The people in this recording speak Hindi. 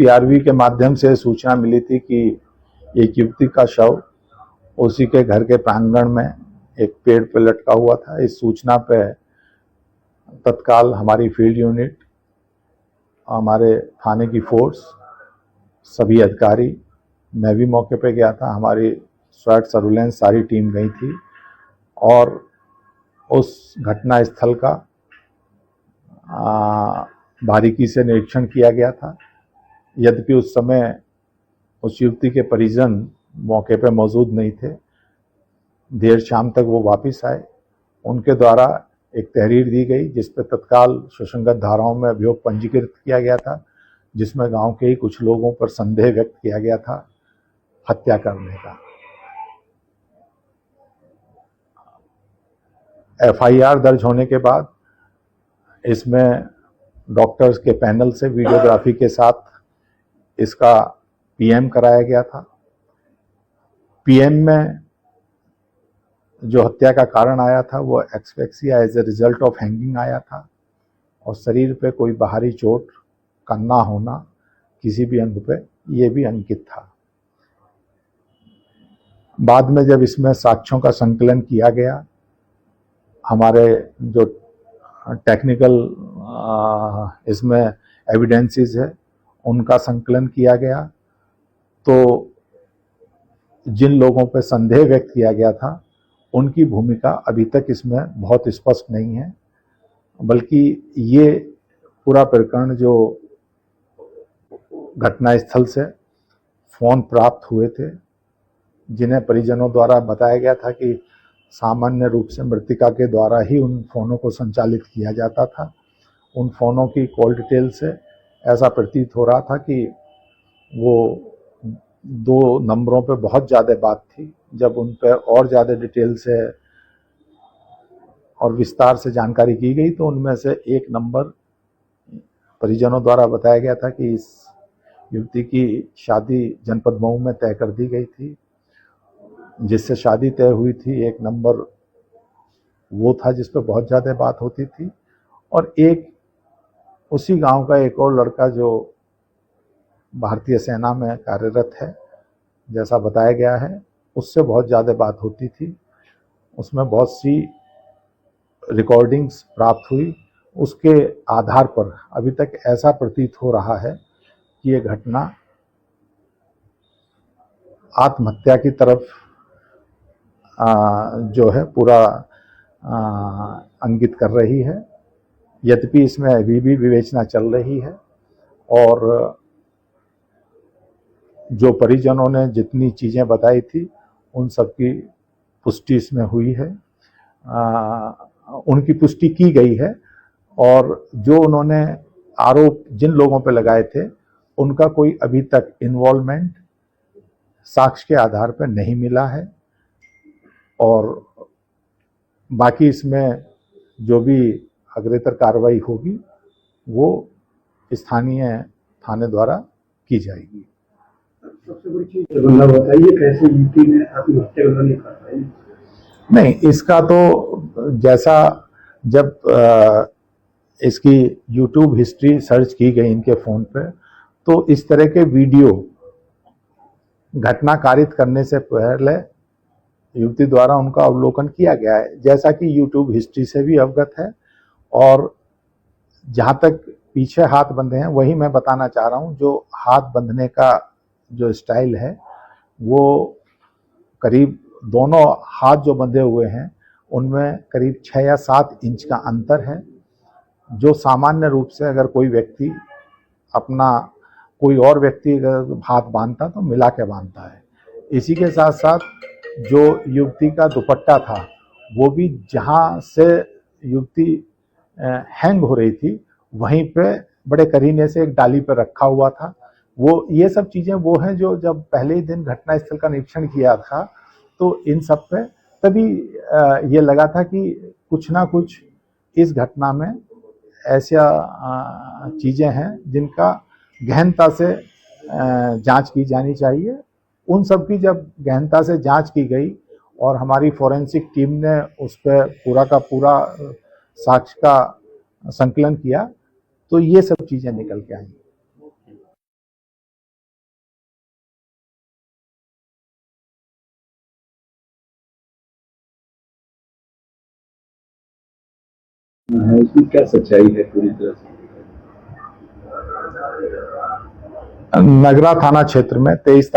पीआरवी के माध्यम से सूचना मिली थी कि एक युवती का शव उसी के घर के प्रांगण में एक पेड़ पर लटका हुआ था। इस सूचना पे तत्काल हमारी फील्ड यूनिट, हमारे थाने की फोर्स, सभी अधिकारी, मैं भी मौके पे गया था, हमारी स्वैट सर्विलेंस सारी टीम गई थी और उस घटना स्थल का बारीकी से निरीक्षण किया गया था। यद्यपि उस समय उस युवती के परिजन मौके पर मौजूद नहीं थे, देर शाम तक वो वापस आए। उनके द्वारा एक तहरीर दी गई जिस पर तत्काल सुसंगत धाराओं में अभियोग पंजीकृत किया गया था, जिसमें गांव के ही कुछ लोगों पर संदेह व्यक्त किया गया था हत्या करने का। एफआईआर दर्ज होने के बाद इसमें डॉक्टर्स के पैनल से वीडियोग्राफी के साथ इसका पीएम कराया गया था। पीएम में जो हत्या का कारण आया था वो asphyxia as a result of hanging आया था और शरीर पे कोई बाहरी चोट का ना होना किसी भी अंग पे, ये भी अंकित था। बाद में जब इसमें साक्ष्यों का संकलन किया गया, हमारे जो टेक्निकल इसमें एविडेंसेस है उनका संकलन किया गया, तो जिन लोगों पर संदेह व्यक्त किया गया था उनकी भूमिका अभी तक इसमें बहुत स्पष्ट नहीं है, बल्कि ये पूरा प्रकरण जो घटना स्थल से फोन प्राप्त हुए थे, जिन्हें परिजनों द्वारा बताया गया था कि सामान्य रूप से मृतिका के द्वारा ही उन फोनों को संचालित किया जाता था। उन फोनों की कॉल डिटेल से ऐसा प्रतीत हो रहा था कि वो 2 नंबरों पे बहुत ज़्यादा बात थी। जब उन पर और ज़्यादा डिटेल से और विस्तार से जानकारी की गई तो उनमें से एक नंबर परिजनों द्वारा बताया गया था कि इस युवती की शादी जनपद मऊ में तय कर दी गई थी, जिससे शादी तय हुई थी। एक नंबर वो था जिस पर बहुत ज़्यादा बात होती थी और एक उसी गांव का एक और लड़का जो भारतीय सेना में कार्यरत है, जैसा बताया गया है, उससे बहुत ज़्यादा बात होती थी। उसमें बहुत सी रिकॉर्डिंग्स प्राप्त हुई। उसके आधार पर अभी तक ऐसा प्रतीत हो रहा है कि ये घटना आत्महत्या की तरफ जो है पूरा अंकित कर रही है। यद्यपि इसमें अभी भी विवेचना चल रही है और जो परिजनों ने जितनी चीज़ें बताई थी उन सब की पुष्टि इसमें हुई है, उनकी पुष्टि की गई है और जो उन्होंने आरोप जिन लोगों पे लगाए थे उनका कोई अभी तक इन्वॉल्वमेंट साक्ष्य के आधार पर नहीं मिला है और बाकी इसमें जो भी अग्रेतर कार्रवाई होगी वो स्थानीय थाने द्वारा की जाएगी। सबसे बड़ी चीज बताइए, कैसे युवती ने आत्महत्या नहीं कर पाई? नहीं, इसका तो जैसा जब इसकी YouTube हिस्ट्री सर्च की गई इनके फ़ोन पे, तो इस तरह के वीडियो घटना कारित करने से पहले युवती द्वारा उनका अवलोकन किया गया है, जैसा कि YouTube हिस्ट्री से भी अवगत है। और जहाँ तक पीछे हाथ बंधे हैं वही मैं बताना चाह रहा हूँ। जो हाथ बंधने का जो स्टाइल है वो करीब दोनों हाथ जो बंधे हुए हैं उनमें करीब 6 या 7 इंच का अंतर है, जो सामान्य रूप से अगर कोई व्यक्ति अपना कोई और व्यक्ति अगर हाथ बांधता तो मिला के बांधता है। इसी के साथ साथ जो युवती का दुपट्टा था वो भी जहाँ से युवती हैंग हो रही थी वहीं पे बड़े करीने से एक डाली पर रखा हुआ था। वो ये सब चीज़ें वो हैं जो जब पहले ही दिन घटना स्थल का निरीक्षण किया था तो इन सब पे तभी ये लगा था कि कुछ ना कुछ इस घटना में ऐसा चीज़ें हैं जिनका गहनता से जांच की जानी चाहिए। उन सब की जब गहनता से जांच की गई और हमारी फोरेंसिक टीम ने उस पर पूरा का पूरा साक्ष्य का संकलन किया तो ये सब चीज़ें निकल के आई। है, इसमें क्या सच्चाई है पूरी तरह से? नगरा थाना क्षेत्र में 23